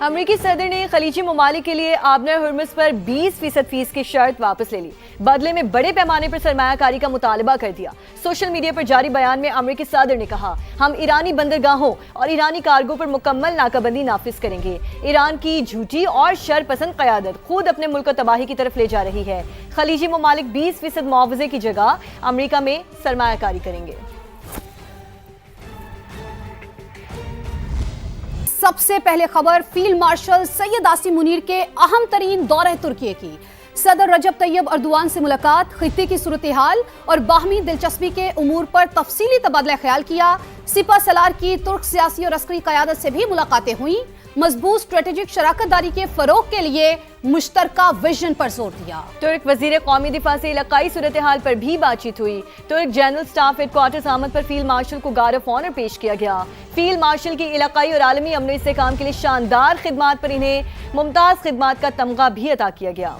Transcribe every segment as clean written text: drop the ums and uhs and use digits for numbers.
امریکی صدر نے خلیجی ممالک کے لیے آبنر ہرمز پر 20% فیس کی شرط واپس لے لی، بدلے میں بڑے پیمانے پر سرمایہ کاری کا مطالبہ کر دیا۔ سوشل میڈیا پر جاری بیان میں امریکی صدر نے کہا، ہم ایرانی بندرگاہوں اور ایرانی کارگو پر مکمل ناکہ بندی نافذ کریں گے۔ ایران کی جھوٹی اور شر پسند قیادت خود اپنے ملک کو تباہی کی طرف لے جا رہی ہے۔ خلیجی ممالک 20% معاوضے کی جگہ امریکہ میں سرمایہ کاری کریں گے۔ سب سے پہلے خبر فیلڈ مارشل سید عاصم منیر کے اہم ترین دورہ ترکیے کی۔ صدر رجب طیب اردوان سے ملاقات، خطے کی صورتحال اور باہمی دلچسپی کے امور پر تفصیلی تبادلہ خیال کیا۔ سپہ سالار کی ترک سیاسی اور عسکری قیادت سے بھی ملاقاتیں ہوئیں۔ مضبوط اسٹریٹجک شراکت داری کے فروغ کے لیے مشترکہ ویژن پر زور دیا۔ ترک وزیر قومی دفاع سے علاقائی صورتحال پر بھی بات چیت ہوئی۔ ترک جنرل سٹاف ہیڈ کوارٹرز آمد پر فیلڈ مارشل کو گارڈ آف آنر پیش کیا گیا۔ فیلڈ مارشل کی علاقائی اور عالمی امن و استحکام کے لیے شاندار خدمات پر انہیں ممتاز خدمات کا تمغہ بھی عطا کیا گیا۔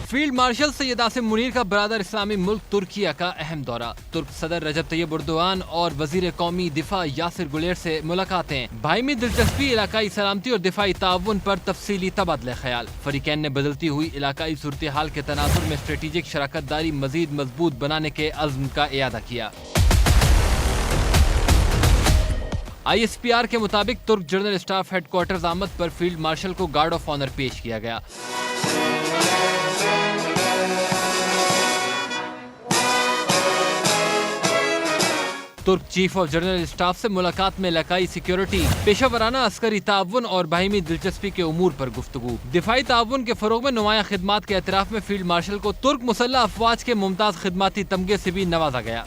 فیلڈ مارشل سید عاصم منیر کا برادر اسلامی ملک ترکیہ کا اہم دورہ۔ ترک صدر رجب طیب اردوان اور وزیر قومی دفاع یاسر گلیر سے ملاقاتیں، باہمی دلچسپی، علاقائی سلامتی اور دفاعی تعاون پر تفصیلی تبادلہ خیال۔ فریقین نے بدلتی ہوئی علاقائی صورتحال کے تناظر میں اسٹریٹجک شراکت داری مزید مضبوط بنانے کے عزم کا اعادہ کیا۔ ISPR کے مطابق ترک جنرل اسٹاف ہیڈ کوارٹرز آمد پر فیلڈ مارشل کو گارڈ آف آنر پیش کیا گیا۔ ترک چیف آف جنرل اسٹاف سے ملاقات میں علاقائی سیکیورٹی، پیشہ ورانہ عسکری تعاون اور باہمی دلچسپی کے امور پر گفتگو۔ دفاعی تعاون کے فروغ میں نمایاں خدمات کے اعتراف میں فیلڈ مارشل کو ترک مسلح افواج کے ممتاز خدماتی تمغے سے بھی نوازا گیا۔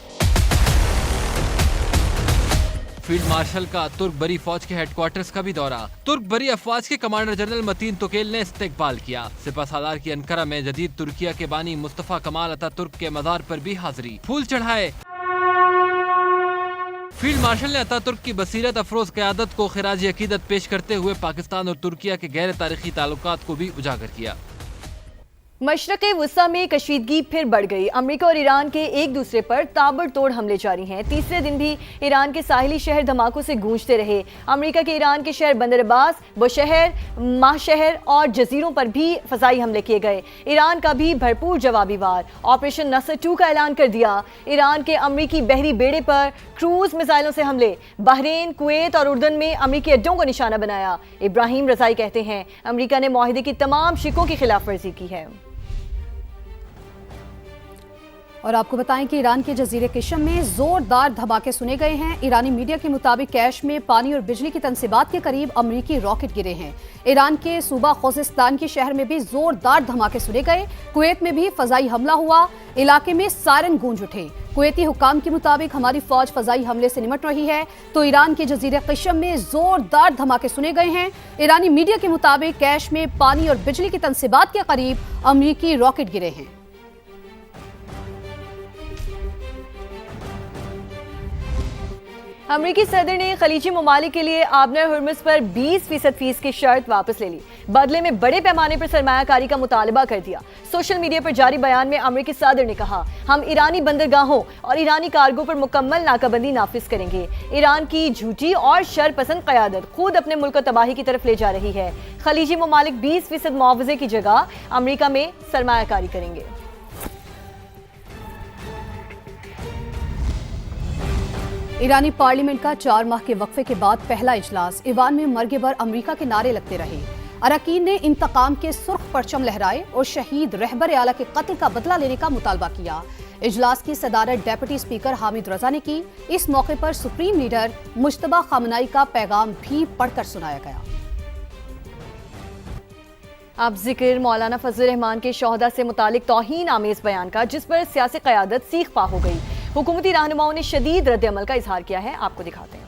فیلڈ مارشل کا ترک بری فوج کے ہیڈ کوارٹرز کا بھی دورہ۔ ترک بری افواج کے کمانڈر جنرل متین توکیل نے استقبال کیا۔ سپہ سالار کی انقرہ میں جدید ترکیہ کے بانی مصطفیٰ کمال اتا ترک کے مزار پر بھی حاضری، پھول چڑھائے۔ فیلڈ مارشل نے اتا ترک کی بصیرت افروز قیادت کو خراج عقیدت پیش کرتے ہوئے پاکستان اور ترکیہ کے غیر تاریخی تعلقات کو بھی اجاگر کیا۔ مشرق وسطیٰ میں کشیدگی پھر بڑھ گئی۔ امریکہ اور ایران کے ایک دوسرے پر تابڑ توڑ حملے جاری ہیں۔ تیسرے دن بھی ایران کے ساحلی شہر دھماکوں سے گونجتے رہے۔ امریکہ کے ایران کے شہر بندر عباس، بوشہر، ماہ شہر اور جزیروں پر بھی فضائی حملے کیے گئے۔ ایران کا بھی بھرپور جوابی وار۔ آپریشن نصر 2 کا اعلان کر دیا۔ ایران کے امریکی بحری بیڑے پر کروز میزائلوں سے حملے۔ بحرین، کویت اور اردن میں امریکی اڈوں کو نشانہ بنایا۔ ابراہیم رضائی کہتے ہیں، امریکہ نے معاہدے کی تمام شقوں کی خلاف ورزی کی ہے۔ اور آپ کو بتائیں کہ ایران کے جزیرے قشم میں زوردار دھماکے سنے گئے ہیں۔ ایرانی میڈیا کے مطابق کیش میں پانی اور بجلی کی تنصیبات کے قریب امریکی راکٹ گرے ہیں۔ ایران کے صوبہ خوزستان کے شہر میں بھی زوردار دھماکے سنے گئے۔ کویت میں بھی فضائی حملہ ہوا، علاقے میں سائرن گونج اٹھے۔ کویتی حکام کے مطابق ہماری فوج فضائی حملے سے نمٹ رہی ہے، تو ایران کے جزیرے قشم میں زوردار دھماکے سنے گئے ہیں۔ ایرانی میڈیا کے مطابق کیش میں پانی اور بجلی کی تنصیبات کے قریب امریکی راکٹ گرے ہیں۔ امریکی صدر نے خلیجی ممالک کے لیے آبنر ہرمز پر 20% فیس کی شرط واپس لے لی، بدلے میں بڑے پیمانے پر سرمایہ کاری کا مطالبہ کر دیا۔ سوشل میڈیا پر جاری بیان میں امریکی صدر نے کہا، ہم ایرانی بندرگاہوں اور ایرانی کارگو پر مکمل ناکہ بندی نافذ کریں گے۔ ایران کی جھوٹی اور شر پسند قیادت خود اپنے ملک کو تباہی کی طرف لے جا رہی ہے۔ خلیجی ممالک 20% معاوضے کی جگہ امریکہ میں سرمایہ کاری کریں گے۔ ایرانی پارلیمنٹ کا 4 ماہ کے وقفے کے بعد پہلا اجلاس۔ ایوان میں مرگ بر امریکہ کے نعرے لگتے رہے۔ اراکین نے انتقام کے سرخ پرچم لہرائے اور شہید رہبر اعلیٰ کے قتل کا بدلہ لینے کا مطالبہ کیا۔ اجلاس کی صدارت ڈیپٹی اسپیکر حامد رضا نے کی۔ اس موقع پر سپریم لیڈر مجتبیٰ خامنہئی کا پیغام بھی پڑھ کر سنایا گیا۔ اب ذکر مولانا فضل الرحمان کے شہداء سے متعلق توہین آمیز بیان کا، جس پر سیاسی قیادت سیخ پا ہو گئی۔ حکومتی رہنماؤں نے شدید رد عمل کا اظہار کیا ہے، آپ کو دکھاتے ہیں۔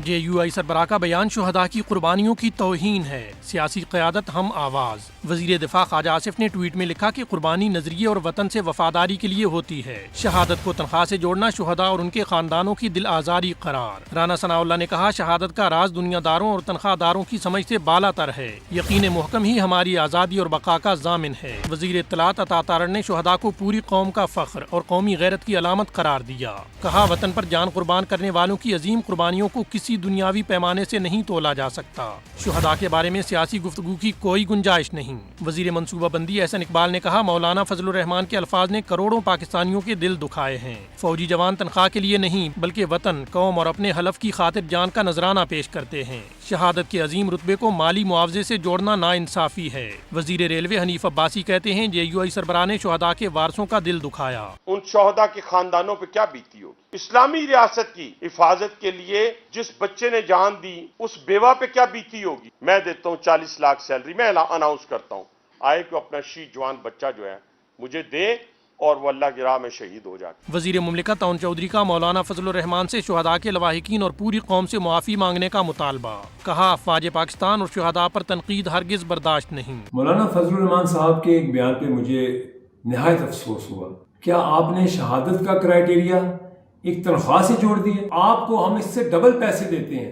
JUI سربراہ کا بیان شہداء کی قربانیوں کی توہین ہے، سیاسی قیادت ہم آواز۔ وزیر دفاع خواجہ آصف نے ٹویٹ میں لکھا کہ قربانی نظریے اور وطن سے وفاداری کے لیے ہوتی ہے، شہادت کو تنخواہ سے جوڑنا شہداء اور ان کے خاندانوں کی دل آزاری قرار۔ رانا ثناء اللہ نے کہا شہادت کا راز دنیا داروں اور تنخواہ داروں کی سمجھ سے بالا تر ہے، یقین محکم ہی ہماری آزادی اور بقا کا ضامن ہے۔ وزیر اطلاعات عطا تارڑ نے شہداء کو پوری قوم کا فخر اور قومی غیرت کی علامت قرار دیا، کہا وطن پر جان قربان کرنے والوں کی عظیم قربانیوں کو کسی دنیاوی پیمانے سے نہیں تولا جا سکتا، شہداء کے بارے میں سیاسی گفتگو کی کوئی گنجائش نہیں۔ وزیر منصوبہ بندی احسن اقبال نے کہا مولانا فضل الرحمان کے الفاظ نے کروڑوں پاکستانیوں کے دل دکھائے ہیں، فوجی جوان تنخواہ کے لیے نہیں بلکہ وطن، قوم اور اپنے حلف کی خاطر جان کا نذرانہ پیش کرتے ہیں، شہادت کے عظیم رتبے کو مالی معاوضے سے جوڑنا ناانصافی ہے۔ وزیر ریلوے حنیف عباسی کہتے ہیں JUI سربراہ نے شہداء کے وارثوں کا دل دکھایا۔ ان شہداء کے خاندانوں پہ کیا بیتی ہوگی؟ اسلامی ریاست کی حفاظت کے لیے جس بچے نے جان دی اس بیوہ پہ کیا بیتی ہوگی؟ میں دیتا ہوں 40 لاکھ سیلری، میں اناؤنس کرتا ہوں آئے کہ اپنا شہید جوان بچہ جو ہے مجھے دے اور وہ اللہ کی راہ میں شہید ہو جائے۔ وزیر مملکت تعاون چودھری کا مولانا فضل الرحمان سے شہداء کے لواحقین اور پوری قوم سے معافی مانگنے کا مطالبہ، کہا افواج پاکستان اور شہداء پر تنقید ہرگز برداشت نہیں۔ مولانا فضل الرحمان صاحب کے ایک بیان پہ مجھے نہایت افسوس ہوا، کیا آپ نے شہادت کا کرائیٹیریا ایک تنخواہ سے جوڑ دیے؟ آپ کو ہم اس سے ڈبل پیسے دیتے ہیں،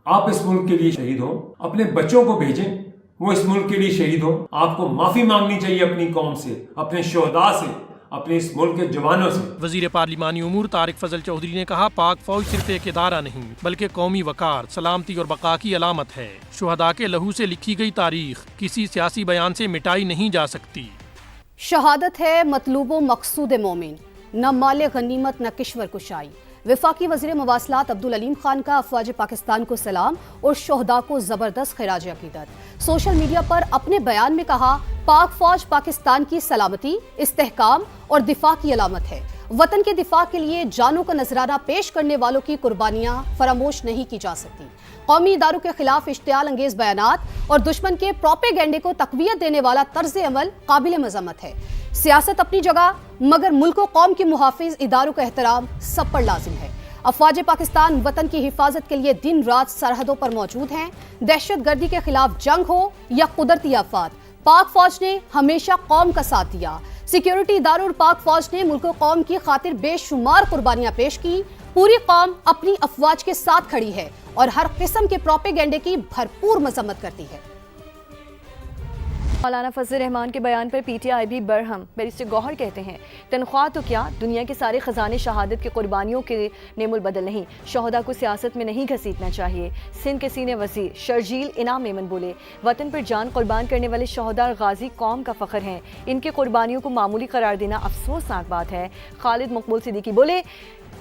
آپ اس ملک کے لیے شہید ہوں، اپنے بچوں کو بھیجیں وہ اس ملک کے لیے شہید ہوں، آپ کو معافی مانگنی چاہیے اپنی قوم سے، اپنے شہداء سے، اپنے اس ملک کے جوانوں سے۔ وزیر پارلیمانی امور طارق فضل چودھری نے کہا پاک فوج صرف ایک ادارہ نہیں بلکہ قومی وقار، سلامتی اور بقا کی علامت ہے، شہداء کے لہو سے لکھی گئی تاریخ کسی سیاسی بیان سے مٹائی نہیں جا سکتی۔ شہادت ہے مطلوب و مقصود مومن، نہ مال غنیمت نہ کشور کشائی۔ وفاقی وزیر مواصلات عبدالعلیم خان کا افواج پاکستان کو سلام اور شہداء کو زبردست خراج عقیدت۔ سوشل میڈیا پر اپنے بیان میں کہا پاک فوج پاکستان کی سلامتی، استحکام اور دفاع کی علامت ہے، وطن کے دفاع کے لیے جانوں کا نذرانہ پیش کرنے والوں کی قربانیاں فراموش نہیں کی جا سکتی۔ قومی اداروں کے خلاف اشتعال انگیز بیانات اور دشمن کے پروپیگنڈے کو تقویت دینے والا طرز عمل قابل مذمت ہے۔ سیاست اپنی جگہ مگر ملک و قوم کے محافظ اداروں کا احترام سب پر لازم ہے۔ افواج پاکستان وطن کی حفاظت کے لیے دن رات سرحدوں پر موجود ہیں، دہشت گردی کے خلاف جنگ ہو یا قدرتی آفات، پاک فوج نے ہمیشہ قوم کا ساتھ دیا۔ سیکیورٹی اداروں اور پاک فوج نے ملک و قوم کی خاطر بے شمار قربانیاں پیش کی، پوری قوم اپنی افواج کے ساتھ کھڑی ہے اور ہر قسم کے پروپیگنڈے کی بھرپور مذمت کرتی ہے۔ مولانا فضل الرحمان کے بیان پر PTI بھی برہم۔ بیرسٹر گوہر کہتے ہیں تنخواہ تو کیا، دنیا کے سارے خزانے شہادت کی قربانیوں کے نعم البدل نہیں، شہداء کو سیاست میں نہیں گھسیٹنا چاہیے۔ سندھ کے سینئر وزیر شرجیل انعام میمن بولے وطن پر جان قربان کرنے والے شہداء اور غازی قوم کا فخر ہیں، ان کی قربانیوں کو معمولی قرار دینا افسوسناک بات ہے۔ خالد مقبول صدیقی بولے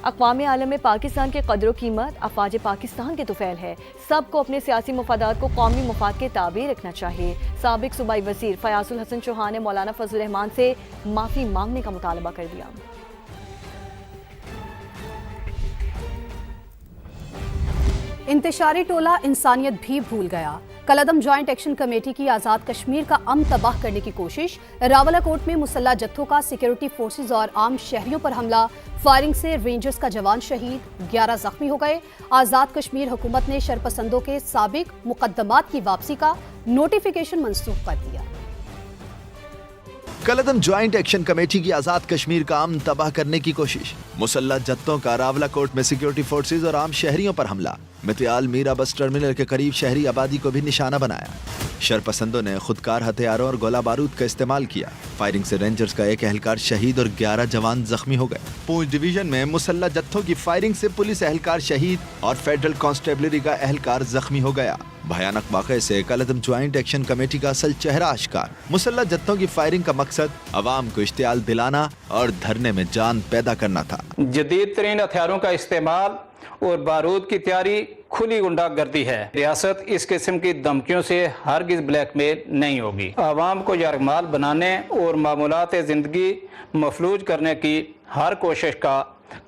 اقوام عالم میں پاکستان کے قدر و قیمت افواج پاکستان کے طفیل ہے، سب کو اپنے سیاسی مفادات کو قومی مفاد کے تابع رکھنا چاہیے۔ سابق صوبائی وزیر فیاض الحسن چوہان نے مولانا فضل الرحمان سے معافی مانگنے کا مطالبہ کر دیا۔ انتشاری ٹولہ انسانیت بھی بھول گیا، کالعدم جوائنٹ ایکشن کمیٹی کی آزاد کشمیر کا امن تباہ کرنے کی کوشش، راولہ کوٹ میں مسلح جتھوں کا سیکیورٹی فورسز اور عام شہریوں پر حملہ، فائرنگ سے رینجرز کا جوان شہید، 11 زخمی ہو گئے۔ آزاد کشمیر حکومت نے شرپسندوں کے سابق مقدمات کی واپسی کا نوٹیفیکیشن منسوخ کر دیا۔ کالعدم جوائنٹ ایکشن کمیٹی کی آزاد کشمیر کا امن تباہ کرنے کی کوشش، مسلح جتھوں کا راولہ کوٹ میں سیکیورٹی فورسز اور عام شہریوں پر حملہ، متیال میرا بس ٹرمینل کے قریب شہری آبادی کو بھی نشانہ بنایا، شرپسندوں نے خودکار ہتھیاروں اور گولہ بارود کا استعمال کیا، فائرنگ سے رینجرز کا ایک اہلکار شہید اور 11 جوان زخمی ہو گئے۔ پونچھ ڈویژن میں مسلح جتھوں کی فائرنگ سے پولیس اہلکار شہید اور فیڈرل کانسٹیبلری کا اہلکار زخمی ہو گیا۔ بھیانک واقعے سے کالعدم جوائنٹ ایکشن کمیٹی کا اصل چہرہ آشکار، مسلح جتھوں کی فائرنگ کا مقصد عوام کو اشتعال دلانا اور دھرنے میں جان پیدا کرنا تھا۔ جدید ترین ہتھیاروں کا استعمال اور بارود کی تیاری کھلی غنڈہ گردی ہے، ریاست اس قسم کی دھمکیوں سے ہرگز بلیک میل نہیں ہوگی۔ عوام کو یرغمال بنانے اور معمولات زندگی مفلوج کرنے کی ہر کوشش کا